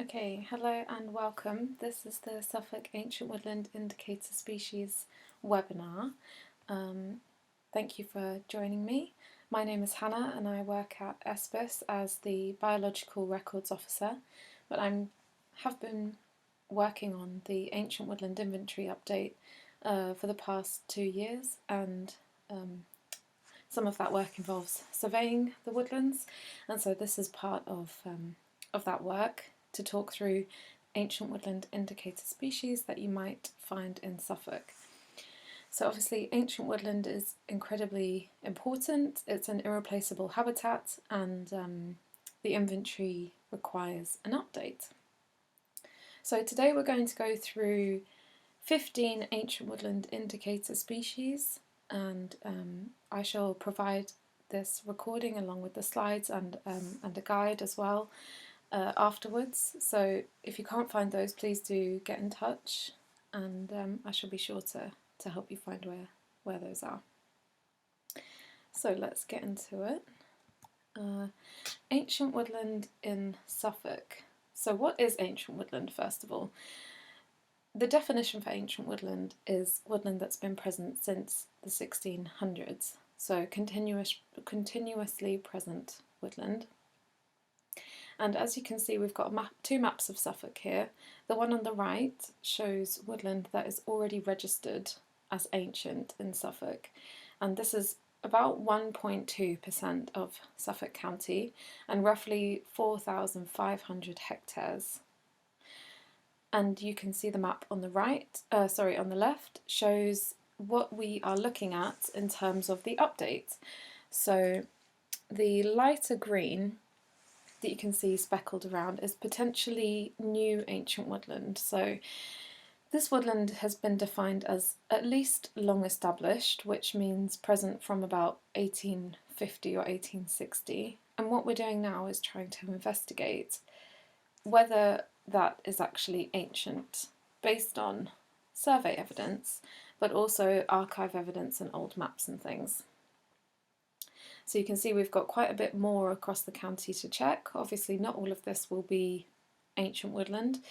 Okay, hello and welcome. This is the Suffolk Ancient Woodland Indicator Species webinar. Thank you for joining me. My name is Hannah and I work at ESPIS as the Biological Records Officer, but I have been working on the Ancient Woodland Inventory update for the past 2 years, and some of that work involves surveying the woodlands, and so this is part of that work to talk through ancient woodland indicator species that you might find in Suffolk. So obviously ancient woodland is incredibly important, it's an irreplaceable habitat, and the inventory requires an update. So today we're going to go through 15 ancient woodland indicator species, and I shall provide this recording along with the slides and a guide as well afterwards. So if you can't find those, please do get in touch, and I shall be sure to help you find where those are. So let's get into it. Ancient woodland in Suffolk. So what is ancient woodland, first of all? The definition for ancient woodland is woodland that's been present since the 1600s, so continuously present woodland. And as you can see, we've got two maps of Suffolk here. The one on the right shows woodland that is already registered as ancient in Suffolk, and this is about 1.2% of Suffolk County and roughly 4,500 hectares. And you can see the map on the on the left shows what we are looking at in terms of the update. So the lighter green that you can see speckled around is potentially new ancient woodland. So this woodland has been defined as at least long established, which means present from about 1850 or 1860. And what we're doing now is trying to investigate whether that is actually ancient based on survey evidence, but also archive evidence and old maps and things. So you can see we've got quite a bit more across the county to check. Obviously not all of this will be ancient woodland,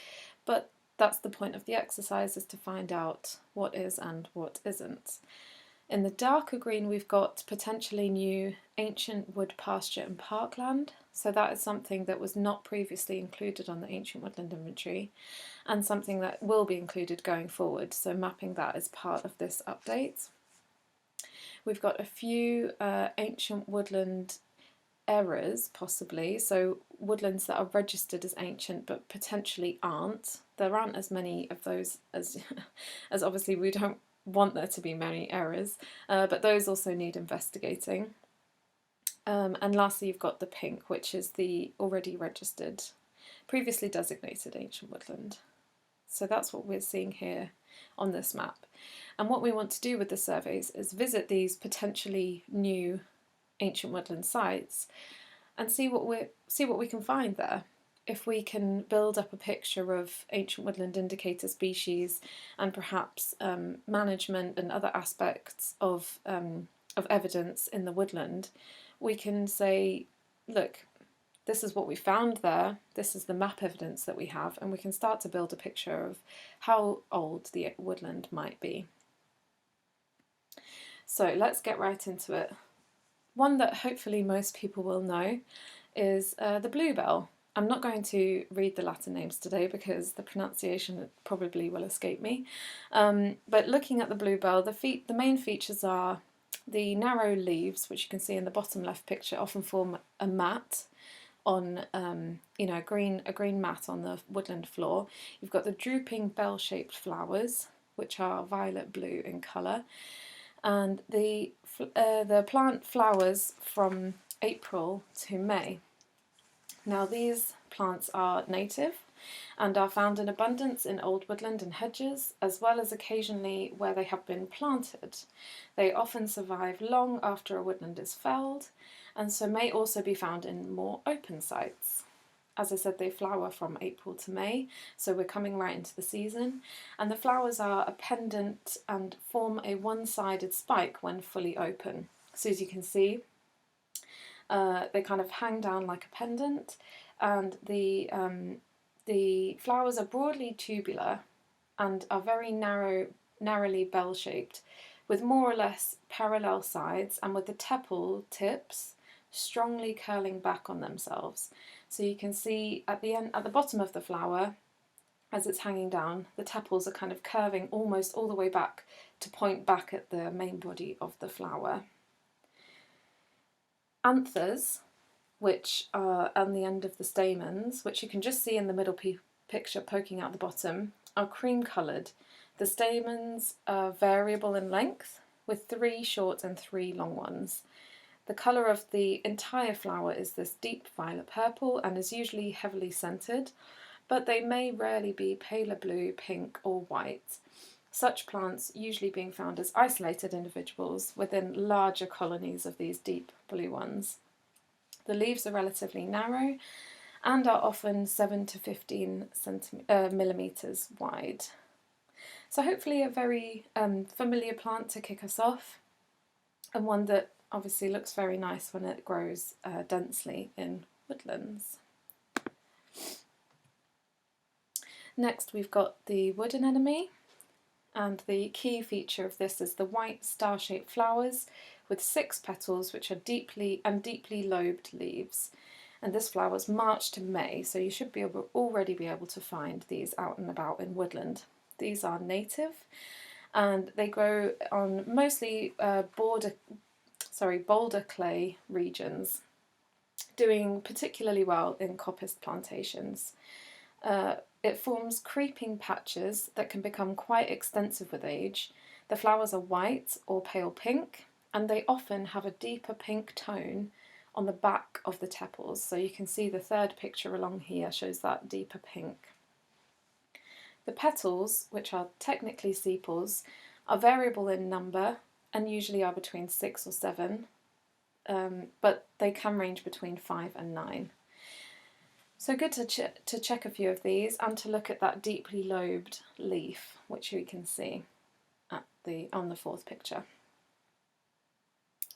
but that's the point of the exercise, is to find out what is and what isn't. In the darker green we've got potentially new ancient wood pasture and parkland, so that is something that was not previously included on the ancient woodland inventory and something that will be included going forward, so mapping that as part of this update. We've got a few ancient woodland errors, possibly, so woodlands that are registered as ancient but potentially aren't. There aren't as many of those as obviously we don't want there to be many errors, but those also need investigating. And lastly you've got the pink, which is the already registered, previously designated ancient woodland. So that's what we're seeing here on this map. And what we want to do with the surveys is visit these potentially new ancient woodland sites and see what we can find there. If we can build up a picture of ancient woodland indicator species and perhaps management and other aspects of evidence in the woodland, we can say, look, this is what we found there, this is the map evidence that we have, and we can start to build a picture of how old the woodland might be. So let's get right into it. One that hopefully most people will know is the bluebell. I'm not going to read the Latin names today because the pronunciation probably will escape me, but looking at the bluebell, the main features are the narrow leaves, which you can see in the bottom left picture, often form a mat on a green mat on the woodland floor. You've got the drooping bell-shaped flowers, which are violet blue in colour, and the plant flowers from April to May. Now these plants are native and are found in abundance in old woodland and hedges, as well as occasionally where they have been planted. They often survive long after a woodland is felled, and so may also be found in more open sites. As I said, they flower from April to May, so we're coming right into the season, and the flowers are a pendant and form a one-sided spike when fully open. So as you can see, they kind of hang down like a pendant, and the The flowers are broadly tubular and are very narrowly bell-shaped, with more or less parallel sides and with the tepal tips strongly curling back on themselves. So you can see at the bottom of the flower, as it's hanging down, the tepals are kind of curving almost all the way back to point back at the main body of the flower. Anthers, which are on the end of the stamens, which you can just see in the middle picture poking out the bottom, are cream coloured. The stamens are variable in length, with 3 short and 3 long ones. The colour of the entire flower is this deep violet purple and is usually heavily scented, but they may rarely be paler blue, pink or white. Such plants usually being found as isolated individuals within larger colonies of these deep blue ones. The leaves are relatively narrow and are often 7 to 15 millimetres wide. So hopefully a very familiar plant to kick us off, and one that obviously looks very nice when it grows densely in woodlands. Next we've got the wood anemone, and the key feature of this is the white star-shaped flowers with 6 petals which are deeply lobed leaves. And this flowers March to May, so you should already be able to find these out and about in woodland. These are native and they grow on mostly boulder clay regions, doing particularly well in coppiced plantations. It forms creeping patches that can become quite extensive with age. The flowers are white or pale pink, and they often have a deeper pink tone on the back of the tepals. So you can see the third picture along here shows that deeper pink. The petals, which are technically sepals, are variable in number and usually are between 6 or 7, but they can range between 5 and 9. So good to check a few of these and to look at that deeply lobed leaf, which we can see on the 4th picture.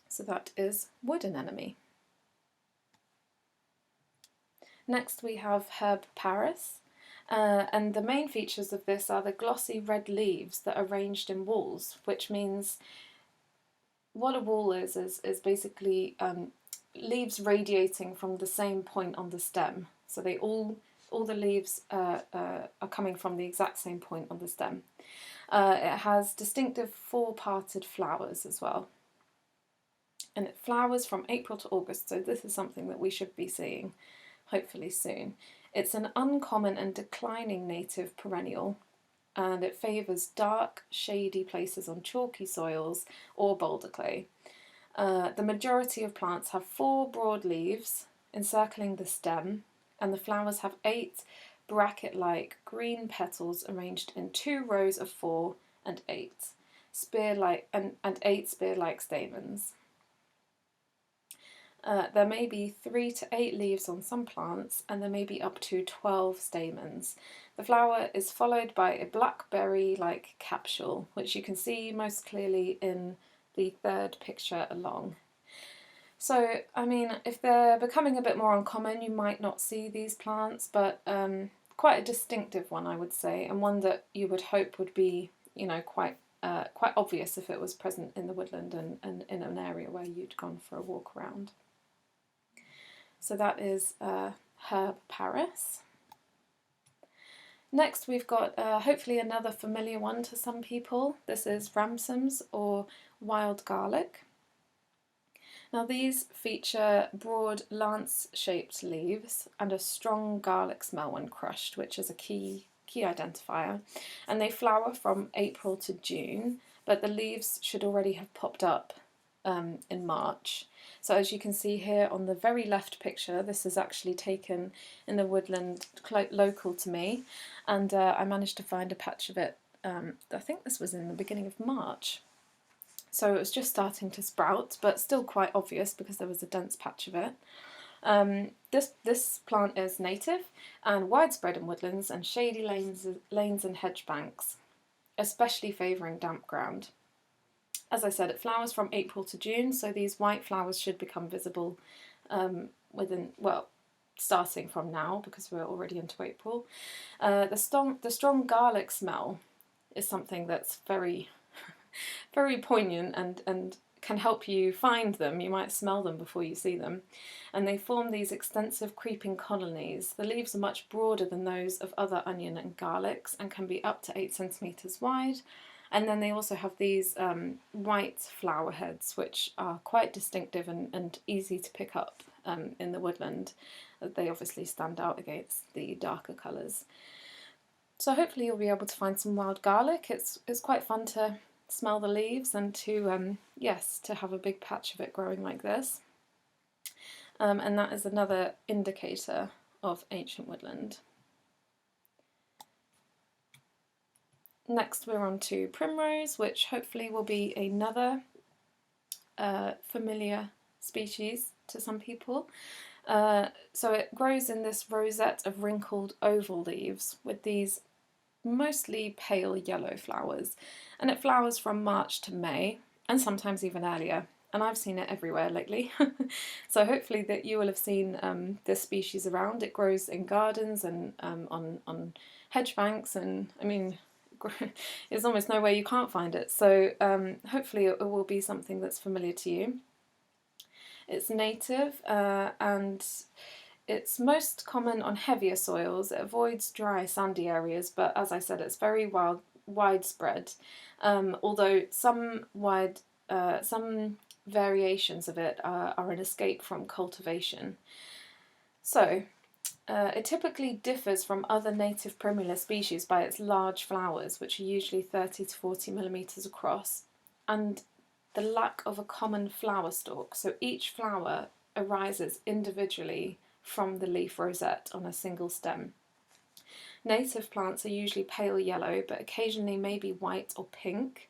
So that is wood anemone. Next we have herb Paris, and the main features of this are the glossy red leaves that are arranged in whorls, which means what a whorl is basically leaves radiating from the same point on the stem. So they all the leaves are coming from the exact same point on the stem. It has distinctive 4-parted flowers as well. And it flowers from April to August, so this is something that we should be seeing hopefully soon. It's an uncommon and declining native perennial, and it favours dark, shady places on chalky soils or boulder clay. The majority of plants have 4 broad leaves encircling the stem, and the flowers have 8 bracket-like green petals arranged in 2 rows of 4 and 8 spear-like and 8 spear-like stamens. There may be 3 to 8 leaves on some plants, and there may be up to 12 stamens. The flower is followed by a blackberry-like capsule, which you can see most clearly in the 3rd picture along. So, I mean, if they're becoming a bit more uncommon, you might not see these plants, but quite a distinctive one, I would say, and one that you would hope would be, you know, quite obvious if it was present in the woodland and in an area where you'd gone for a walk around. So that is herb Paris. Next we've got hopefully another familiar one to some people. This is ramsons or wild garlic. Now these feature broad lance-shaped leaves and a strong garlic smell when crushed, which is a key identifier. And they flower from April to June, but the leaves should already have popped up in March. So as you can see here on the very left picture, this is actually taken in the woodland local to me, and I managed to find a patch of it, I think this was in the beginning of March. So it was just starting to sprout, but still quite obvious because there was a dense patch of it. This plant is native and widespread in woodlands and shady lanes and hedge banks, especially favouring damp ground. As I said, it flowers from April to June, so these white flowers should become visible within, well, starting from now because we're already into April. The strong garlic smell is something that's very, very poignant and can help you find them. You might smell them before you see them. And they form these extensive creeping colonies. The leaves are much broader than those of other onion and garlics and can be up to 8 centimetres wide. And then they also have these white flower heads, which are quite distinctive and easy to pick up in the woodland. They obviously stand out against the darker colours. So hopefully you'll be able to find some wild garlic. It's quite fun to smell the leaves and to, yes, to have a big patch of it growing like this. And that is another indicator of ancient woodland. Next we're on to primrose, which hopefully will be another familiar species to some people. So it grows in this rosette of wrinkled oval leaves with these mostly pale yellow flowers, and it flowers from March to May and sometimes even earlier, and I've seen it everywhere lately. So hopefully that you will have seen this species around. It grows in gardens and on hedge banks, and I mean there's almost no way you can't find it, so hopefully it will be something that's familiar to you. It's native and it's most common on heavier soils. It avoids dry, sandy areas, but as I said, it's very widespread. Although some variations of it are an escape from cultivation. So it typically differs from other native primula species by its large flowers, which are usually 30 to 40 millimetres across, and the lack of a common flower stalk. So each flower arises individually from the leaf rosette on a single stem. Native plants are usually pale yellow, but occasionally maybe white or pink,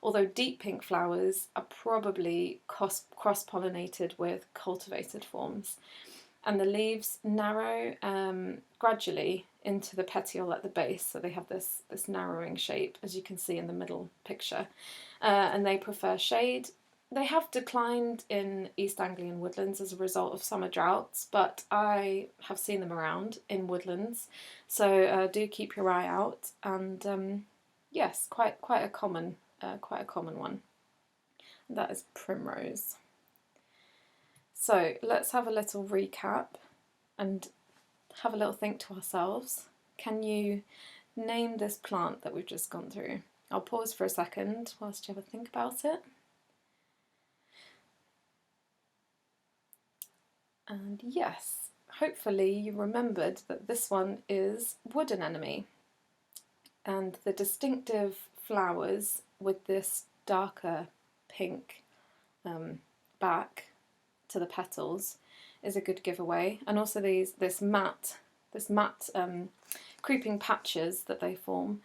although deep pink flowers are probably cross-pollinated with cultivated forms. And the leaves narrow gradually into the petiole at the base, so they have this narrowing shape, as you can see in the middle picture. And they prefer shade. They have declined in East Anglian woodlands as a result of summer droughts, but I have seen them around in woodlands, so do keep your eye out. And yes, quite a common one. That is primrose. So let's have a little recap and have a little think to ourselves. Can you name this plant that we've just gone through? I'll pause for a second whilst you have a think about it. And yes, hopefully you remembered that this one is wood anemone. And the distinctive flowers with this darker pink back to the petals is a good giveaway, and also this matte creeping patches that they form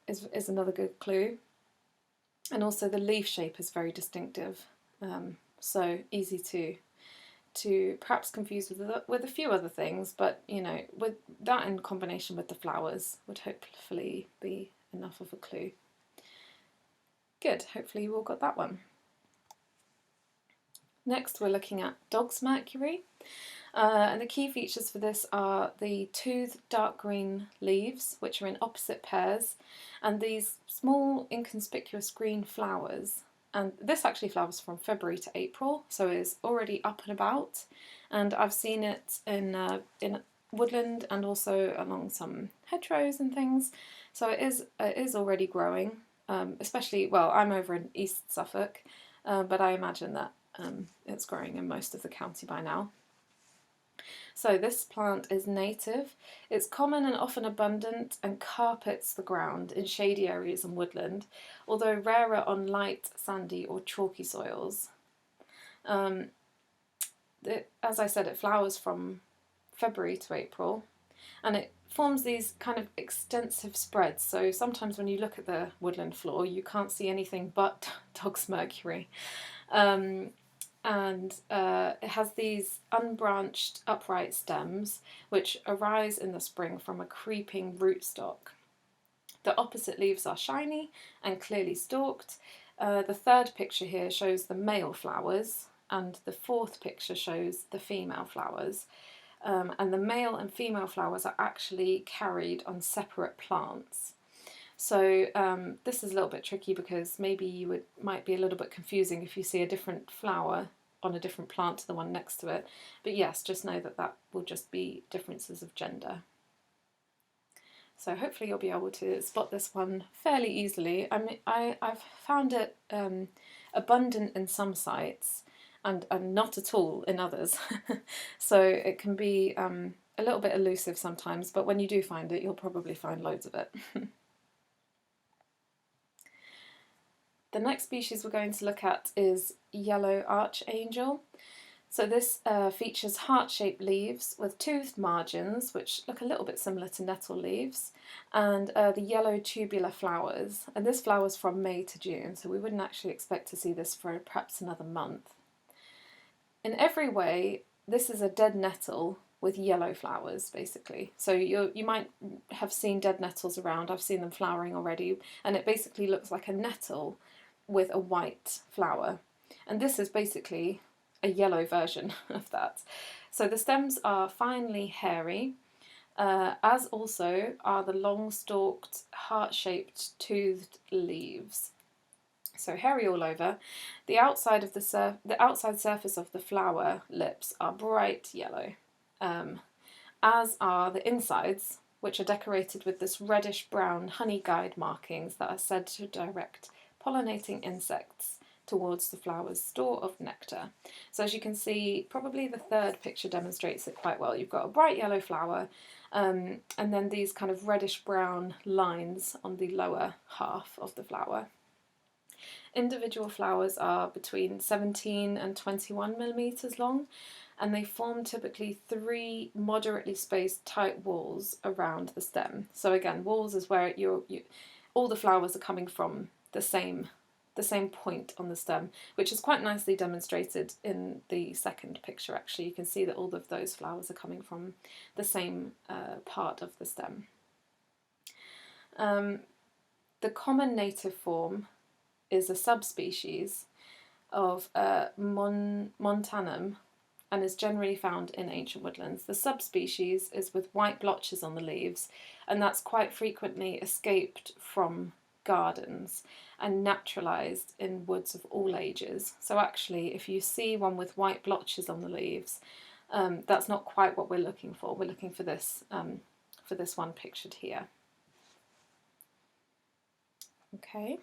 is another good clue. And also the leaf shape is very distinctive, so easy to perhaps confuse with a few other things, but you know, with that in combination with the flowers would hopefully be enough of a clue. Good, hopefully you all got that one. Next we're looking at dog's mercury, and the key features for this are the toothed dark green leaves, which are in opposite pairs, and these small inconspicuous green flowers. And this actually flowers from February to April, so it's already up and about, and I've seen it in woodland and also along some hedgerows and things, so it is already growing, especially, well, I'm over in East Suffolk, but I imagine that it's growing in most of the county by now. So this plant is native. It's common and often abundant and carpets the ground in shady areas and woodland, although rarer on light, sandy or chalky soils. As I said, it flowers from February to April, and it forms these kind of extensive spreads, so sometimes when you look at the woodland floor you can't see anything but dog's mercury. And it has these unbranched upright stems which arise in the spring from a creeping rootstock. The opposite leaves are shiny and clearly stalked. The third picture here shows the male flowers, and the fourth picture shows the female flowers. and the male and female flowers are actually carried on separate plants. So this is a little bit tricky because maybe might be a little bit confusing if you see a different flower on a different plant to the one next to it. But yes, just know that that will just be differences of gender. So hopefully you'll be able to spot this one fairly easily. I mean, I've found it abundant in some sites and not at all in others. So it can be a little bit elusive sometimes, but when you do find it, you'll probably find loads of it. The next species we're going to look at is yellow archangel. So this features heart-shaped leaves with toothed margins, which look a little bit similar to nettle leaves, and the yellow tubular flowers. And this flowers from May to June, so we wouldn't actually expect to see this for perhaps another month. In every way, this is a dead nettle with yellow flowers, basically. So you might have seen dead nettles around. I've seen them flowering already, and it basically looks like a nettle with a white flower. And this is basically a yellow version of that. So the stems are finely hairy, as also are the long-stalked, heart-shaped, toothed leaves. So hairy all over. The outside of the outside surface of the flower lips are bright yellow, as are the insides, which are decorated with this reddish-brown honey guide markings that are said to direct pollinating insects towards the flower's store of nectar. So as you can see, probably the third picture demonstrates it quite well. You've got a bright yellow flower, and then these kind of reddish-brown lines on the lower half of the flower. Individual flowers are between 17 and 21 millimeters long, and they form typically 3 moderately spaced tight whorls around the stem. So again, whorls is where all the flowers are coming from the same point on the stem, which is quite nicely demonstrated in the second picture. Actually, you can see that all of those flowers are coming from the same part of the stem. The common native form is a subspecies of montanum and is generally found in ancient woodlands. The subspecies is with white blotches on the leaves, and that's quite frequently escaped from gardens and naturalised in woods of all ages. So actually, if you see one with white blotches on the leaves, that's not quite what we're looking for. We're looking for this one pictured here. Okay,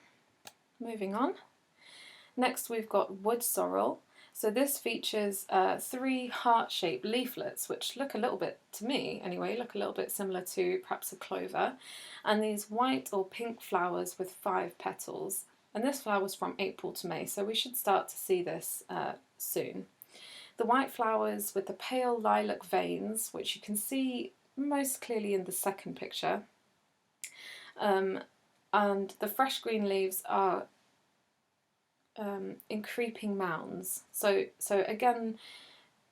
moving on. Next we've got wood sorrel. So this features 3 heart-shaped leaflets, which look a little bit, to me anyway, look a little bit similar to perhaps a clover, and these white or pink flowers with 5 petals. And this flowers from April to May, so we should start to see this soon. The white flowers with the pale lilac veins, which you can see most clearly in the second picture, and the fresh green leaves are in creeping mounds. So again,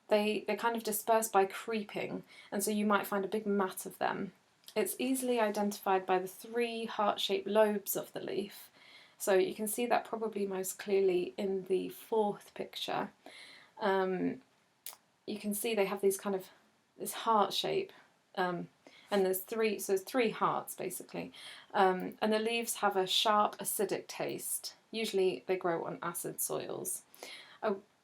they kind of disperse by creeping, and so you might find a big mat of them. It's easily identified by the 3 heart-shaped lobes of the leaf. So you can see that probably most clearly in the fourth picture. You can see they have these kind of this heart shape, and there's 3 hearts basically, and the leaves have a sharp acidic taste. Usually they grow on acid soils.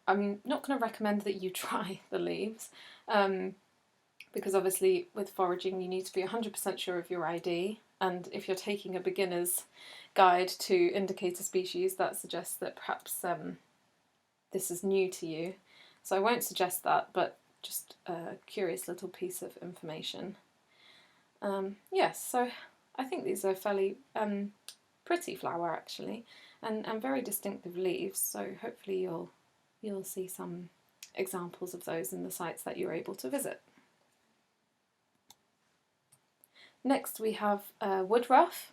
I'm not going to recommend that you try the leaves, because obviously with foraging you need to be 100% sure of your ID, and if you're taking a beginner's guide to indicate a species, that suggests that perhaps this is new to you. So I won't suggest that, but just a curious little piece of information. Yes, so I think these are fairly pretty flower actually, and very distinctive leaves, so hopefully you'll see some examples of those in the sites that you're able to visit. Next we have woodruff,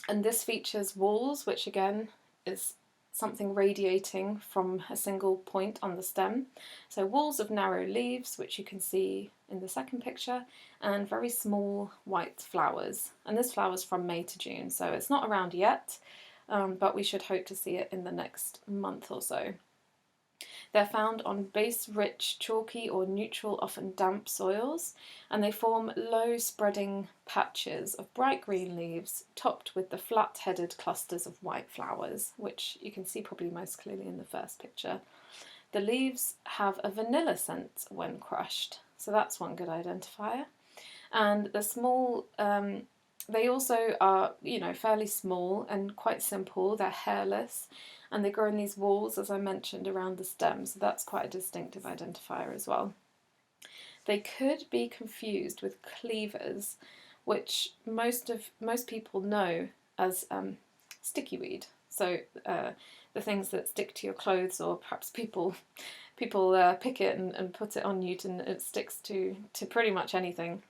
and this features whorls, which again is something radiating from a single point on the stem. So whorls of narrow leaves, which you can see in the second picture, and very small white flowers. And this flowers from May to June, so it's not around yet, but we should hope to see it in the next month or so. They're found on base-rich, chalky or neutral, often damp soils, and they form low spreading patches of bright green leaves topped with the flat-headed clusters of white flowers, which you can see probably most clearly in the first picture. The leaves have a vanilla scent when crushed, so that's one good identifier. And the small, they also are, fairly small and quite simple. They're hairless, and they grow in these whorls, as I mentioned, around the stem, so that's quite a distinctive identifier as well. They could be confused with cleavers, which most people know as sticky weed. So the things that stick to your clothes, or perhaps people pick it and put it on you, and it sticks to pretty much anything.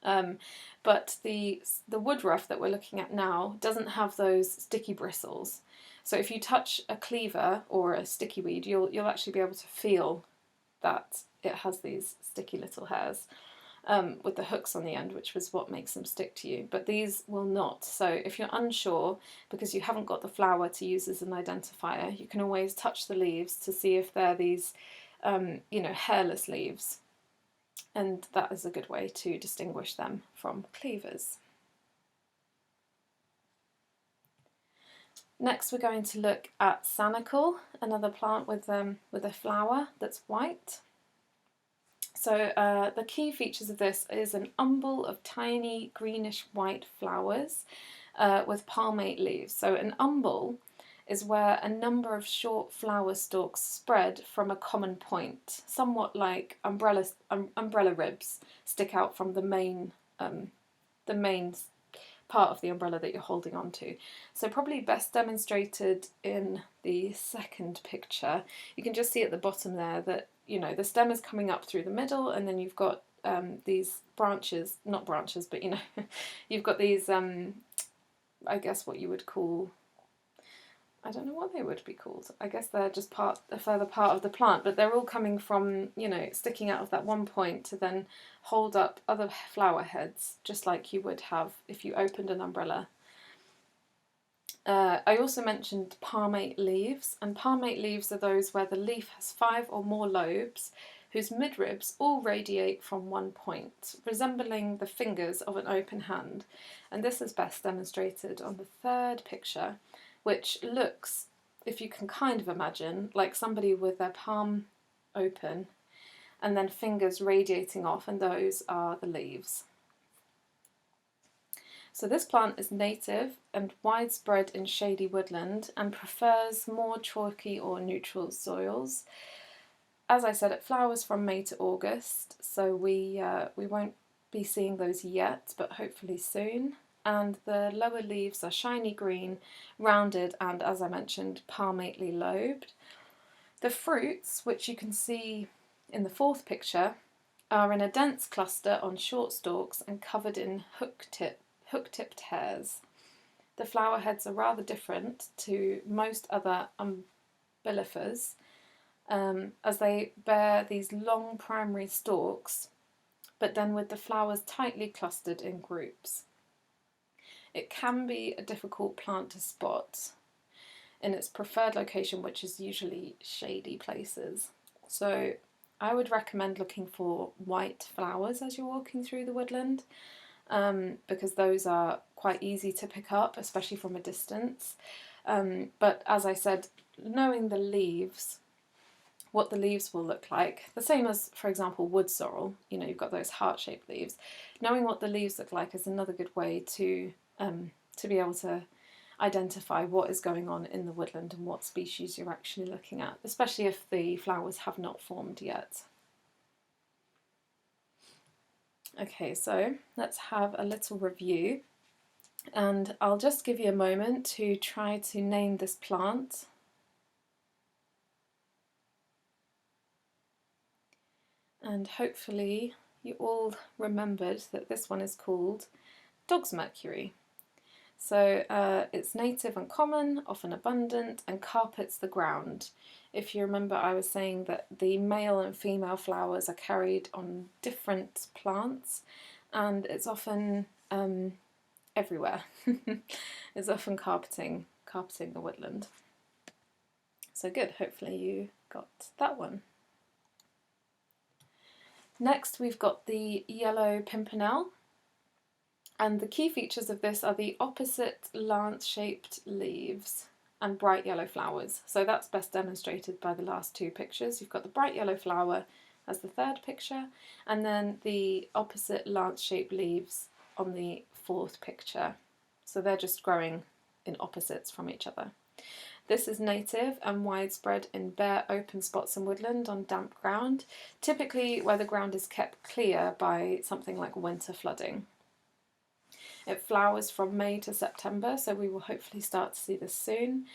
But the woodruff that we're looking at now doesn't have those sticky bristles. So if you touch a cleaver or a sticky weed, you'll actually be able to feel that it has these sticky little hairs with the hooks on the end, which was what makes them stick to you. But these will not. So if you're unsure, because you haven't got the flower to use as an identifier, you can always touch the leaves to see if they're these, hairless leaves. And that is a good way to distinguish them from cleavers. Next, we're going to look at sanicle, another plant with a flower that's white. So the key features of this is an umbel of tiny greenish white flowers with palmate leaves. So an umbel is where a number of short flower stalks spread from a common point, somewhat like umbrella ribs stick out from the main part of the umbrella that you're holding onto. So probably best demonstrated in the second picture. You can just see at the bottom there that the stem is coming up through the middle, and then you've got these branches, not branches, but you've got these I guess what you would call, I don't know what they would be called. I guess they're just a further part of the plant, but they're all coming from, sticking out of that one point to then hold up other flower heads, just like you would have if you opened an umbrella. I also mentioned palmate leaves, and palmate leaves are those where the leaf has 5 or more lobes, whose midribs all radiate from one point, resembling the fingers of an open hand. And this is best demonstrated on the third picture, which looks, if you can kind of imagine, like somebody with their palm open and then fingers radiating off, and those are the leaves. So this plant is native and widespread in shady woodland and prefers more chalky or neutral soils. As I said, it flowers from May to August, so we won't be seeing those yet, but hopefully soon. And the lower leaves are shiny green, rounded, and as I mentioned, palmately lobed. The fruits, which you can see in the fourth picture, are in a dense cluster on short stalks and covered in hook-tipped hairs. The flower heads are rather different to most other umbellifers, as they bear these long primary stalks, but then with the flowers tightly clustered in groups. It can be a difficult plant to spot in its preferred location, which is usually shady places. So I would recommend looking for white flowers as you're walking through the woodland, because those are quite easy to pick up, especially from a distance. But as I said, knowing the leaves, what the leaves will look like, the same as, for example, wood sorrel, you've got those heart-shaped leaves. Knowing what the leaves look like is another good way to be able to identify what is going on in the woodland and what species you're actually looking at, especially if the flowers have not formed yet. Okay, so let's have a little review, and I'll just give you a moment to try to name this plant. And hopefully you all remembered that this one is called dog's mercury. So it's native and common, often abundant, and carpets the ground. If you remember, I was saying that the male and female flowers are carried on different plants, and it's often everywhere. It's often carpeting the woodland. So good, hopefully you got that one. Next we've got the yellow pimpernel, and the key features of this are the opposite lance-shaped leaves and bright yellow flowers. So that's best demonstrated by the last two pictures. You've got the bright yellow flower as the third picture, and then the opposite lance-shaped leaves on the fourth picture. So they're just growing in opposites from each other. This is native and widespread in bare open spots in woodland on damp ground, typically where the ground is kept clear by something like winter flooding. It flowers from May to September, so we will hopefully start to see this soon.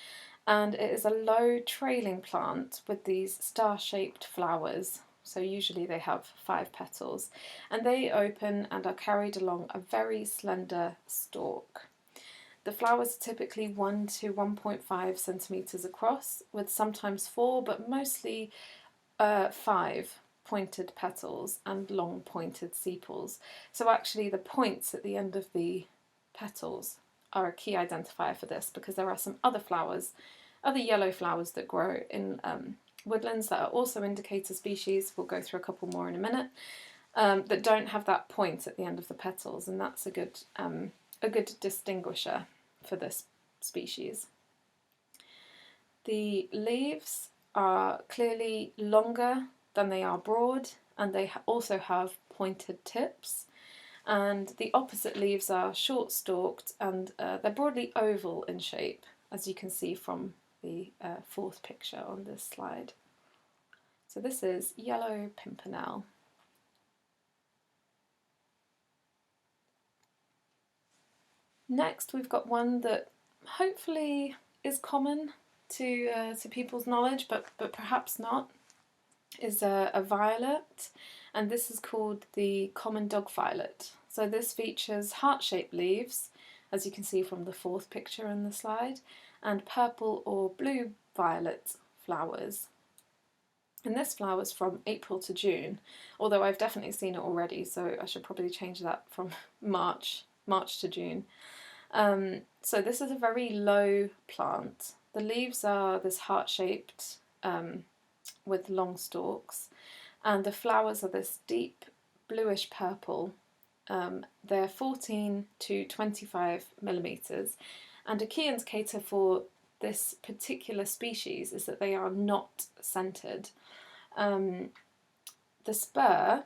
And it is a low trailing plant with these star-shaped flowers. So usually they have 5 petals, and they open and are carried along a very slender stalk. The flowers are typically 1 to 1.5 centimetres across, with sometimes 4, but mostly 5 pointed petals and long pointed sepals. So actually the points at the end of the petals are a key identifier for this, because there are some other flowers, other yellow flowers that grow in woodlands that are also indicator species, we'll go through a couple more in a minute, that don't have that point at the end of the petals, and that's a good distinguisher for this species. The leaves are clearly longer than they are broad, and they also have pointed tips, and the opposite leaves are short stalked, and they're broadly oval in shape, as you can see from the fourth picture on this slide. So this is yellow pimpernel. Next we've got one that hopefully is common to people's knowledge, but perhaps not, is a violet, and this is called the common dog violet. So this features heart-shaped leaves, as you can see from the fourth picture in the slide, and purple or blue violet flowers. And this flowers from April to June, although I've definitely seen it already, so I should probably change that from March to June. So this is a very low plant. The leaves are this heart-shaped with long stalks, and the flowers are this deep bluish purple. They're 14 to 25 millimetres, and a key indicator for this particular species is that they are not centred. The spur,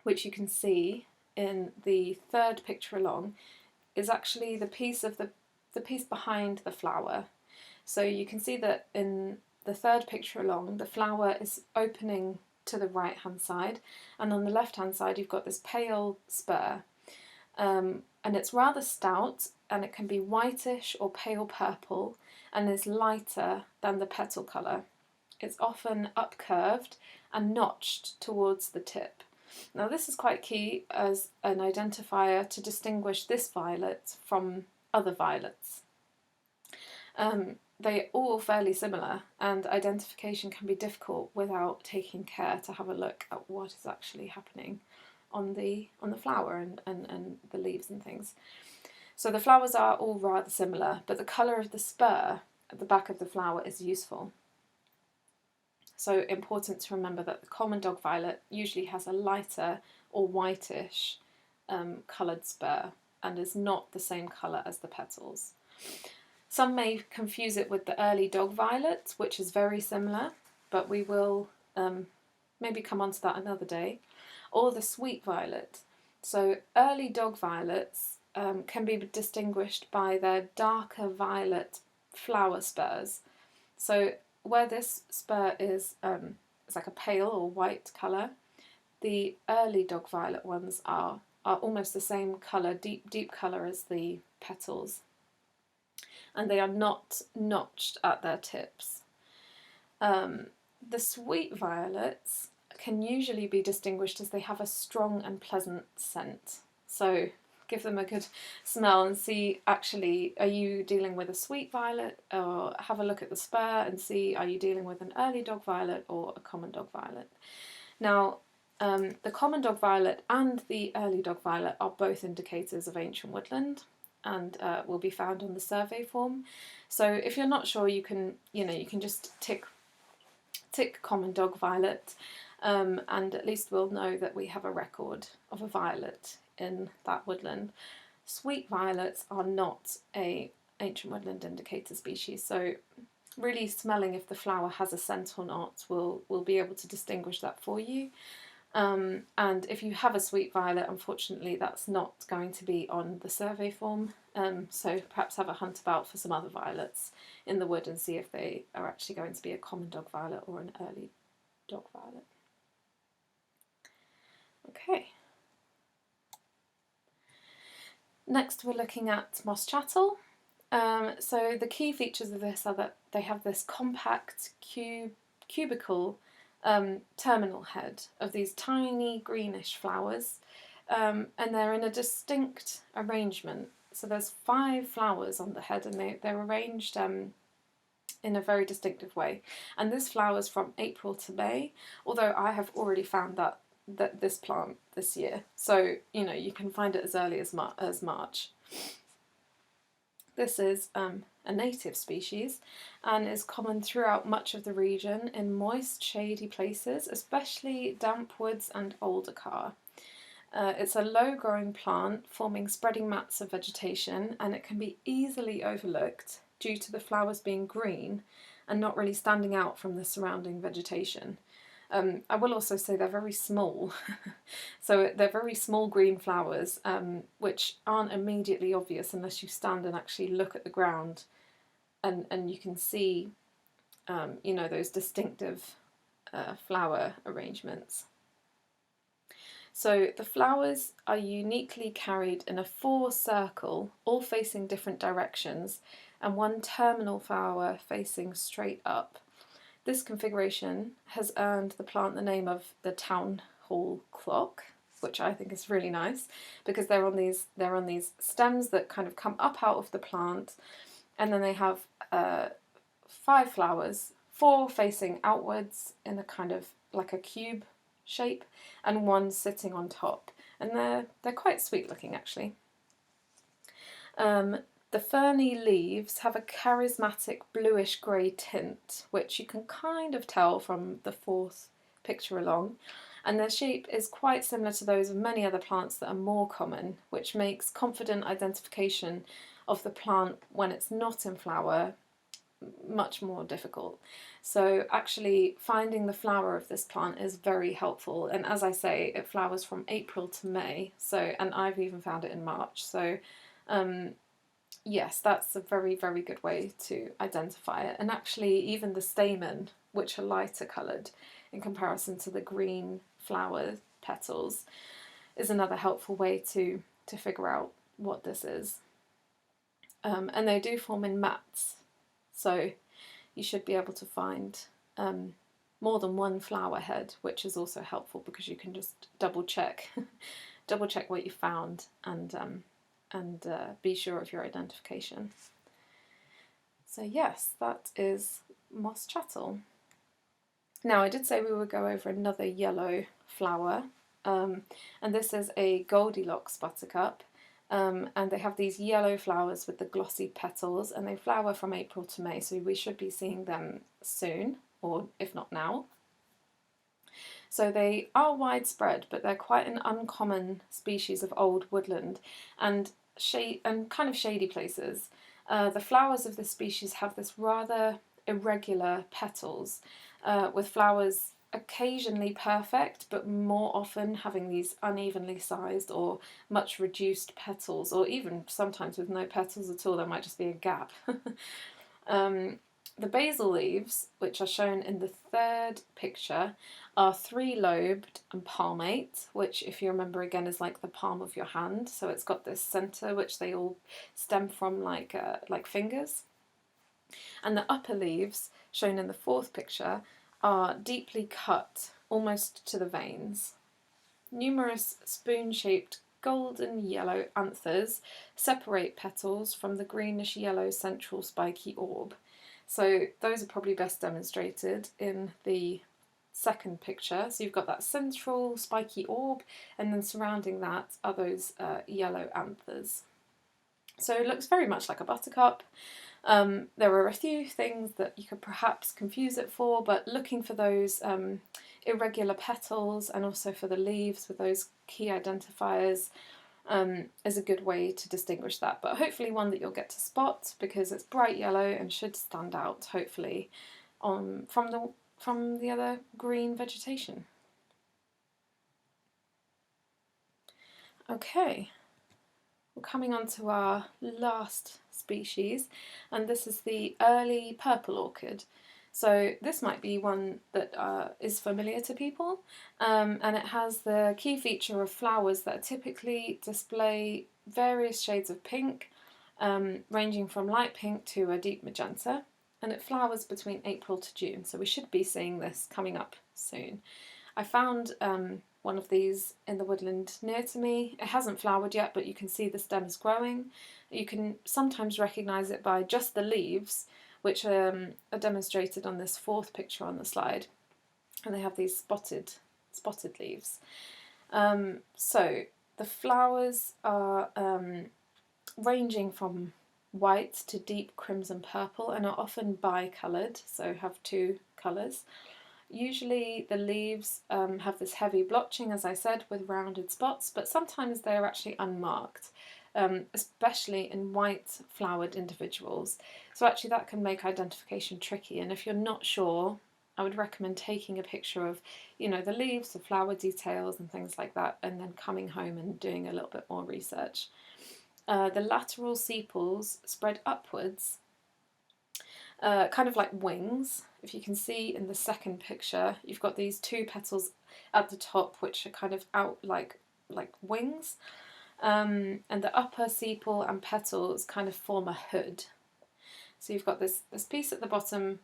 which you can see in the third picture along, is actually the piece behind the flower. So you can see that in the third picture along, the flower is opening to the right hand side, and on the left hand side you've got this pale spur, and it's rather stout, and it can be whitish or pale purple, and is lighter than the petal colour. It's often upcurved and notched towards the tip. Now this is quite key as an identifier to distinguish this violet from other violets. They're all fairly similar, and identification can be difficult without taking care to have a look at what is actually happening on the flower and the leaves and things. So the flowers are all rather similar, but the colour of the spur at the back of the flower is useful. So important to remember that the common dog violet usually has a lighter or whitish coloured spur and is not the same colour as the petals. Some may confuse it with the early dog violet, which is very similar, but we will maybe come on to that another day, or the sweet violet. So early dog violets can be distinguished by their darker violet flower spurs. So where this spur is it's like a pale or white colour, the early dog violet ones are almost the same colour, deep colour as the petals, and they are not notched at their tips. The sweet violets can usually be distinguished as they have a strong and pleasant scent. So give them a good smell and see, actually, are you dealing with a sweet violet, or have a look at the spur and see, are you dealing with an early dog violet or a common dog violet. Now, the common dog violet and the early dog violet are both indicators of ancient woodland, and will be found on the survey form. So if you're not sure, you can just tick classic common dog violet, and at least we'll know that we have a record of a violet in that woodland. Sweet violets are not a ancient woodland indicator species, so really smelling if the flower has a scent or not will be able to distinguish that for you. And if you have a sweet violet, unfortunately that's not going to be on the survey form, so perhaps have a hunt about for some other violets in the wood and see if they are actually going to be a common dog violet or an early dog violet. Okay. Next we're looking at moss chattel. So the key features of this are that they have this compact cubical terminal head of these tiny greenish flowers, and they're in a distinct arrangement. So there's 5 flowers on the head, and they're arranged in a very distinctive way. And this flowers from April to May, although I have already found that this plant this year, so you know you can find it as early as March. This is a native species and is common throughout much of the region in moist, shady places, especially damp woods and alder. It's a low-growing plant forming spreading mats of vegetation, and it can be easily overlooked due to the flowers being green and not really standing out from the surrounding vegetation. I will also say they're very small, so they're very small green flowers, which aren't immediately obvious unless you stand and actually look at the ground, and you can see, you know, those distinctive flower arrangements. So the flowers are uniquely carried in a 4 circle, all facing different directions, and one terminal flower facing straight up. This configuration has earned the plant the name of the town hall clock, which I think is really nice because they're on these stems that kind of come up out of the plant, and then they have 5 flowers, 4 facing outwards in a kind of like a cube shape, and 1 sitting on top, and they're quite sweet looking actually. The ferny leaves have a charismatic bluish grey tint, which you can kind of tell from the 4th picture along, and their shape is quite similar to those of many other plants that are more common, which makes confident identification of the plant when it's not in flower much more difficult. So actually finding the flower of this plant is very helpful, and as I say, it flowers from April to May, so, and I've even found it in March, so yes, that's a very, very good way to identify it. And actually even the stamen, which are lighter coloured in comparison to the green flower petals, is another helpful way to figure out what this is. And they do form in mats, so you should be able to find more than 1 flower head, which is also helpful because you can just double check what you found and be sure of your identification. So yes, that is moss chattel. Now I did say we would go over another yellow flower, and this is a Goldilocks buttercup, and they have these yellow flowers with the glossy petals, and they flower from April to May, so we should be seeing them soon, or if not now. So they are widespread, but they're quite an uncommon species of old woodland and kind of shady places. The flowers of this species have this rather irregular petals, with flowers occasionally perfect, but more often having these unevenly sized or much reduced petals, or even sometimes with no petals at all, there might just be a gap. The basal leaves, which are shown in the 3rd picture, are 3-lobed and palmate, which, if you remember again, is like the palm of your hand. So it's got this centre which they all stem from like fingers. And the upper leaves, shown in the 4th picture, are deeply cut, almost to the veins. Numerous spoon-shaped golden yellow anthers separate petals from the greenish yellow central spiky orb. So those are probably best demonstrated in the 2nd picture. So you've got that central spiky orb, and then surrounding that are those yellow anthers. So it looks very much like a buttercup. There are a few things that you could perhaps confuse it for, but looking for those irregular petals and also for the leaves with those key identifiers is a good way to distinguish that. But hopefully one that you'll get to spot because it's bright yellow and should stand out, hopefully, from the other green vegetation. Okay, we're coming on to our last species, and this is the early purple orchid. So this might be one that is familiar to people, and it has the key feature of flowers that typically display various shades of pink, ranging from light pink to a deep magenta, and it flowers between April to June, so we should be seeing this coming up soon. I found one of these in the woodland near to me. It hasn't flowered yet, but you can see the stems growing. You can sometimes recognise it by just the leaves, which are demonstrated on this fourth picture on the slide, and they have these spotted leaves. So the flowers are ranging from white to deep crimson purple and are often bi-coloured, so have two colours. Usually the leaves have this heavy blotching, as I said, with rounded spots, but sometimes they're actually unmarked, especially in white flowered individuals. So actually that can make identification tricky, and if you're not sure, I would recommend taking a picture of, you know, the leaves, the flower details and things like that, and then coming home and doing a little bit more research. The lateral sepals spread upwards, kind of like wings. If you can see in the second picture, you've got these two petals at the top which are kind of out like wings, and the upper sepal and petals kind of form a hood. So you've got this piece at the bottom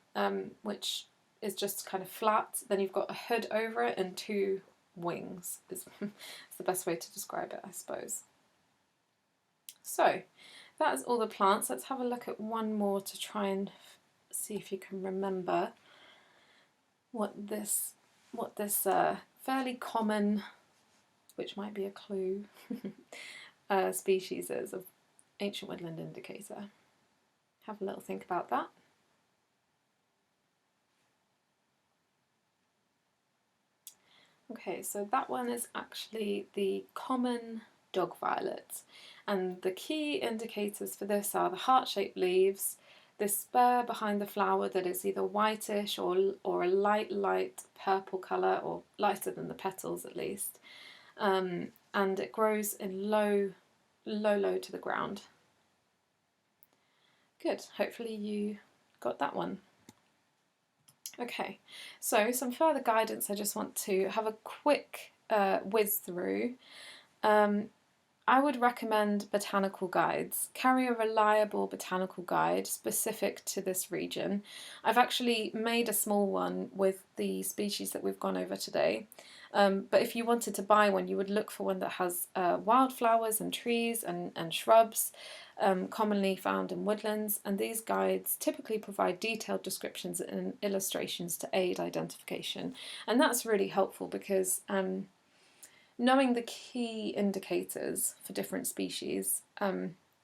which is just kind of flat, then you've got a hood over it and two wings is the best way to describe it, I suppose. So that is all the plants. Let's have a look at one more to try and see if you can remember what this fairly common, which might be a clue, species is of ancient woodland indicator. Have a little think about that. Okay, so that one is actually the common dog violet, and the key indicators for this are the heart-shaped leaves, this spur behind the flower that is either whitish or a light purple colour, or lighter than the petals at least, and it grows in low to the ground. Good, hopefully you got that one. Okay, so some further guidance I just want to have a quick whiz through. I would recommend botanical guides. Carry a reliable botanical guide specific to this region. I've actually made a small one with the species that we've gone over today. But if you wanted to buy one, you would look for one that has wildflowers and trees and shrubs commonly found in woodlands, and these guides typically provide detailed descriptions and illustrations to aid identification. And that's really helpful because knowing the key indicators for different species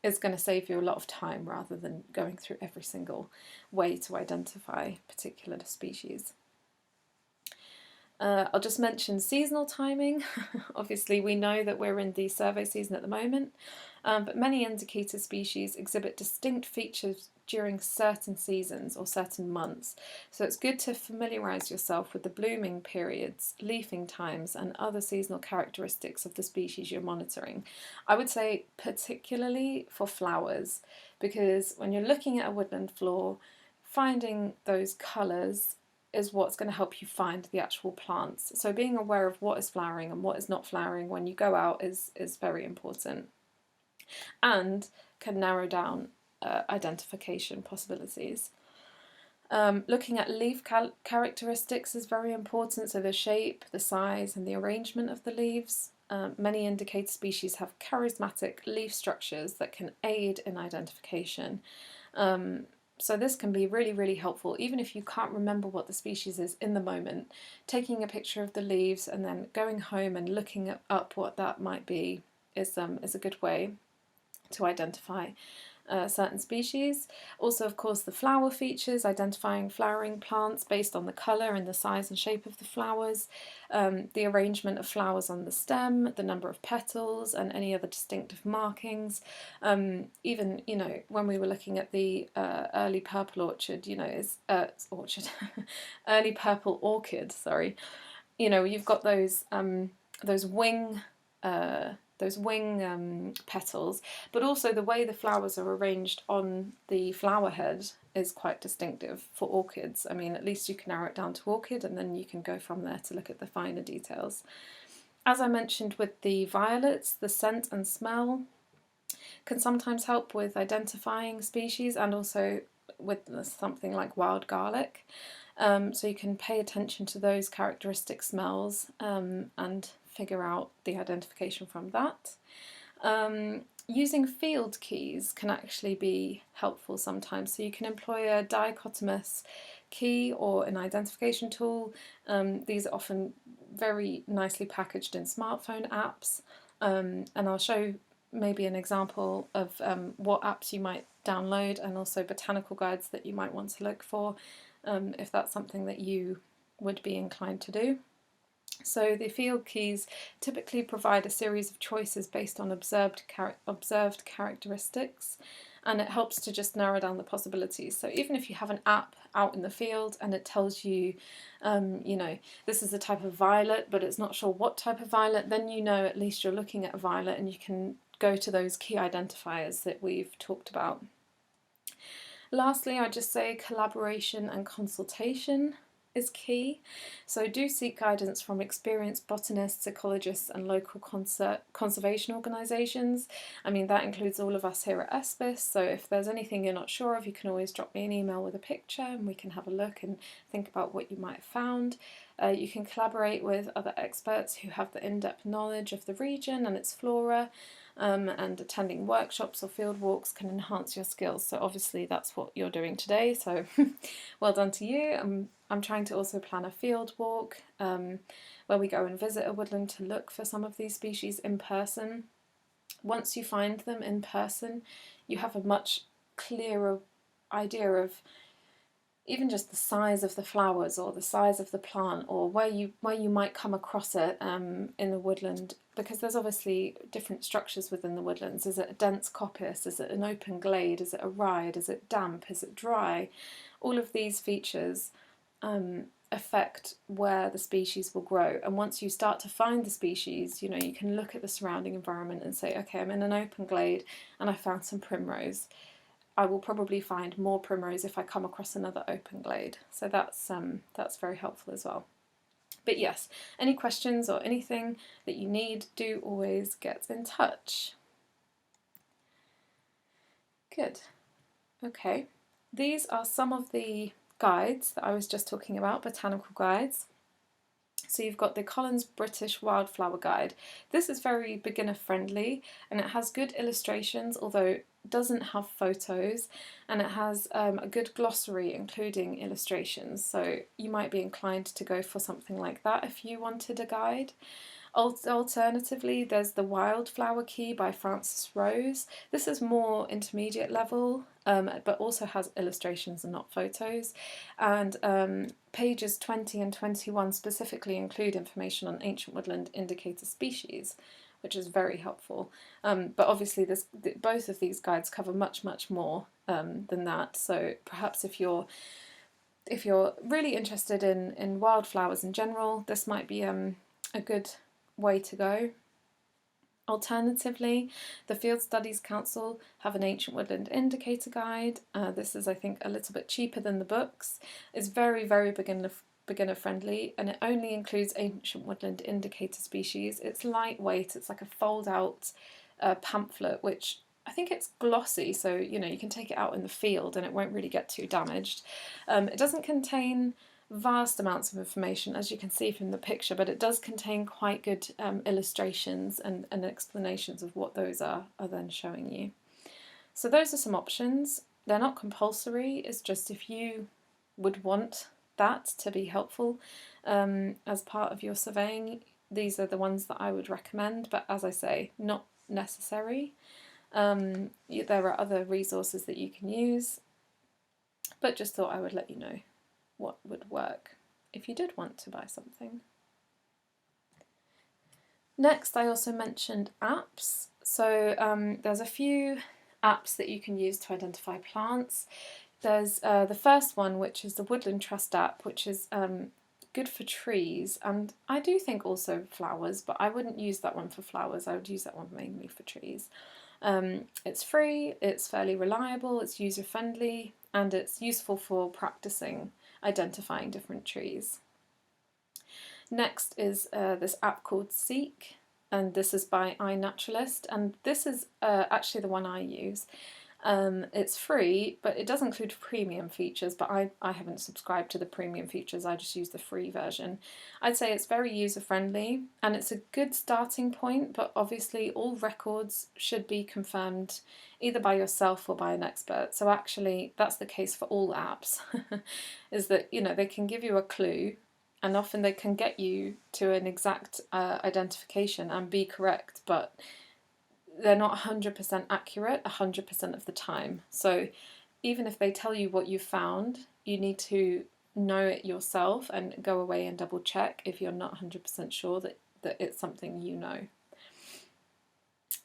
is going to save you a lot of time rather than going through every single way to identify particular species. I'll just mention seasonal timing. Obviously we know that we're in the survey season at the moment, but many indicator species exhibit distinct features during certain seasons or certain months, so it's good to familiarise yourself with the blooming periods, leafing times and other seasonal characteristics of the species you're monitoring. I would say particularly for flowers, because when you're looking at a woodland floor, finding those colours is what's going to help you find the actual plants. So being aware of what is flowering and what is not flowering when you go out is very important, and can narrow down identification possibilities. Looking at leaf characteristics is very important, so the shape, the size and the arrangement of the leaves. Many indicator species have charismatic leaf structures that can aid in identification. So this can be really helpful, even if you can't remember what the species is in the moment. Taking a picture of the leaves and then going home and looking up what that might be is a good way to identify certain species. Also, of course, the flower features, identifying flowering plants based on the colour and the size and shape of the flowers, the arrangement of flowers on the stem, the number of petals, and any other distinctive markings. Even, you know, when we were looking at the early purple orchid, you know, early purple orchid, sorry, you know, you've got those wing petals, but also the way the flowers are arranged on the flower head is quite distinctive for orchids. I mean, at least you can narrow it down to orchid, and then you can go from there to look at the finer details. As I mentioned with the violets, the scent and smell can sometimes help with identifying species, and also with something like wild garlic. So you can pay attention to those characteristic smells and figure out the identification from that. Using field keys can actually be helpful sometimes. So you can employ a dichotomous key or an identification tool. These are often very nicely packaged in smartphone apps, and I'll show maybe an example of what apps you might download, and also botanical guides that you might want to look for if that's something that you would be inclined to do. So the field keys typically provide a series of choices based on observed characteristics, and it helps to just narrow down the possibilities. So even if you have an app out in the field and it tells you, you know, this is a type of violet, but it's not sure what type of violet, then you know at least you're looking at a violet, and you can go to those key identifiers that we've talked about. Lastly, I'd just say collaboration and consultation is key. So do seek guidance from experienced botanists, ecologists and local conservation organisations. I mean, that includes all of us here at ESPIS, so if there's anything you're not sure of, you can always drop me an email with a picture and we can have a look and think about what you might have found. You can collaborate with other experts who have the in-depth knowledge of the region and its flora, and attending workshops or field walks can enhance your skills. So obviously that's what you're doing today, so well done to you. I'm trying to also plan a field walk where we go and visit a woodland to look for some of these species in person. Once you find them in person, you have a much clearer idea of even just the size of the flowers or the size of the plant, or where you might come across it in the woodland, because there's obviously different structures within the woodlands. Is it a dense coppice? Is it an open glade? Is it a ride? Is it damp? Is it dry? All of these features affect where the species will grow, and once you start to find the species, you know, you can look at the surrounding environment and say, okay, I'm in an open glade and I found some primrose. I will probably find more primrose if I come across another open glade. So that's very helpful as well. But yes, any questions or anything that you need, do always get in touch. Good. Okay, these are some of the guides that I was just talking about, botanical guides. So you've got the Collins British Wildflower Guide. This is very beginner friendly and it has good illustrations, although it doesn't have photos, and it has a good glossary including illustrations, so you might be inclined to go for something like that if you wanted a guide. Alternatively, there's the Wildflower Key by Frances Rose. This is more intermediate level, but also has illustrations and not photos. And pages 20 and 21 specifically include information on ancient woodland indicator species, which is very helpful. But obviously both of these guides cover much more than that, so perhaps if you're really interested in wildflowers in general, this might be a good way to go. Alternatively, the Field Studies Council have an Ancient Woodland Indicator Guide. This is, I think, a little bit cheaper than the books. It's very beginner friendly, and it only includes ancient woodland indicator species. It's lightweight, it's like a fold out pamphlet, which I think it's glossy, so you know you can take it out in the field and it won't really get too damaged. It doesn't contain vast amounts of information, as you can see from the picture, but it does contain quite good illustrations and explanations of what those are then showing you. So those are some options. They're not compulsory, it's just if you would want that to be helpful as part of your surveying, these are the ones that I would recommend, but as I say, not necessary. There are other resources that you can use, but just thought I would let you know what would work if you did want to buy something. Next, I also mentioned apps. So there's a few apps that you can use to identify plants. There's the first one, which is the Woodland Trust app, which is good for trees, and I do think also flowers, but I wouldn't use that one for flowers. I would use that one mainly for trees. It's free, it's fairly reliable, it's user-friendly, and it's useful for practicing identifying different trees. Next is this app called Seek, and this is by iNaturalist, and this is actually the one I use. It's free, but it does include premium features, but I haven't subscribed to the premium features, I just use the free version. I'd say it's very user-friendly, and it's a good starting point, but obviously all records should be confirmed either by yourself or by an expert. So actually that's the case for all apps, is that, you know, they can give you a clue, and often they can get you to an exact identification and be correct, but they're not 100% accurate 100% of the time. So even if they tell you what you found, you need to know it yourself and go away and double check if you're not 100% sure that it's something you know.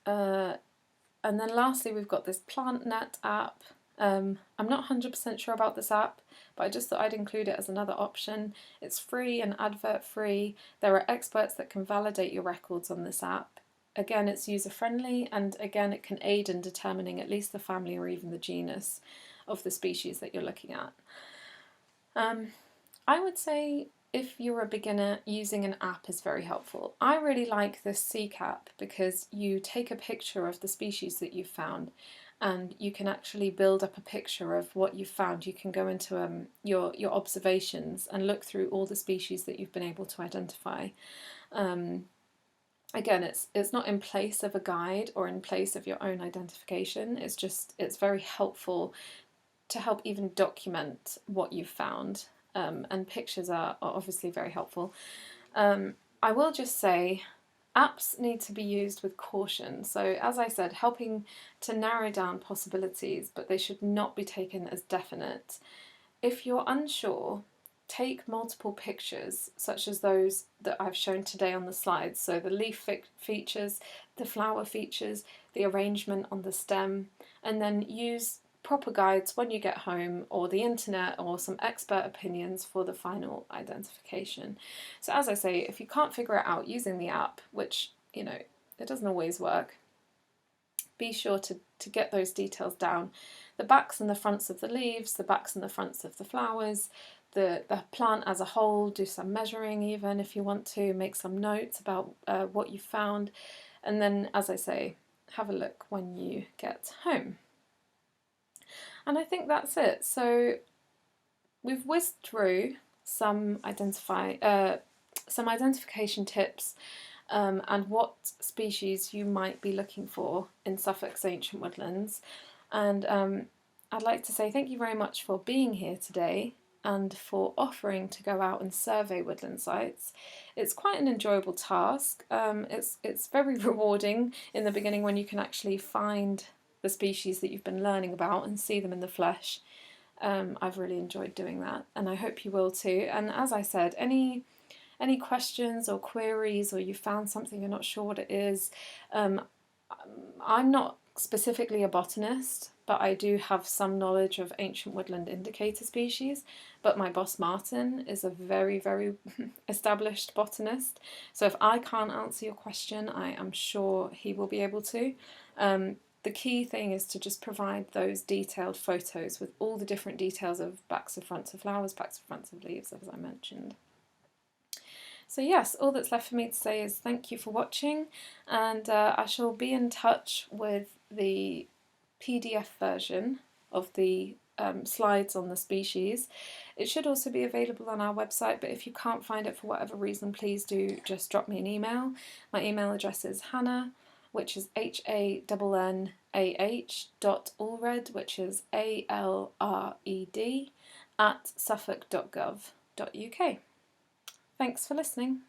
And then lastly, we've got this PlantNet app. I'm not 100% sure about this app, but I just thought I'd include it as another option. It's free and advert free. There are experts that can validate your records on this app. Again, it's user-friendly, and again, it can aid in determining at least the family or even the genus of the species that you're looking at. I would say if you're a beginner, using an app is very helpful. I really like this Seek app because you take a picture of the species that you've found, and you can actually build up a picture of what you've found. You can go into your observations and look through all the species that you've been able to identify. Again, it's not in place of a guide or in place of your own identification. It's very helpful to help even document what you've found, and pictures are obviously very helpful. I will just say apps need to be used with caution. So as I said, helping to narrow down possibilities, but they should not be taken as definite. If you're unsure, take multiple pictures, such as those that I've shown today on the slides. So the leaf features, the flower features, the arrangement on the stem, and then use proper guides when you get home, or the internet, or some expert opinions for the final identification. So as I say, if you can't figure it out using the app, which, you know, it doesn't always work, be sure to get those details down. The backs and the fronts of the leaves, the backs and the fronts of the flowers, the plant as a whole, do some measuring even if you want to, make some notes about what you found, and then, as I say, have a look when you get home. And I think that's it. So we've whizzed through some identification tips and what species you might be looking for in Suffolk's ancient woodlands. And I'd like to say thank you very much for being here today and for offering to go out and survey woodland sites. It's quite an enjoyable task. It's very rewarding in the beginning when you can actually find the species that you've been learning about and see them in the flesh. I've really enjoyed doing that, and I hope you will too. And as I said, any questions or queries, or you found something you're not sure what it is, I'm not specifically a botanist, but I do have some knowledge of ancient woodland indicator species. But my boss Martin is a very, very established botanist, so if I can't answer your question, I am sure he will be able to. The key thing is to just provide those detailed photos with all the different details of backs and fronts of flowers, backs and fronts of leaves, as I mentioned. So yes, all that's left for me to say is thank you for watching, and I shall be in touch with the PDF version of the slides on the species. It should also be available on our website, but if you can't find it for whatever reason, please do just drop me an email. My email address is Hannah, which is HANNAH.allred, which is ALRED, @suffolk.gov.uk. Thanks for listening.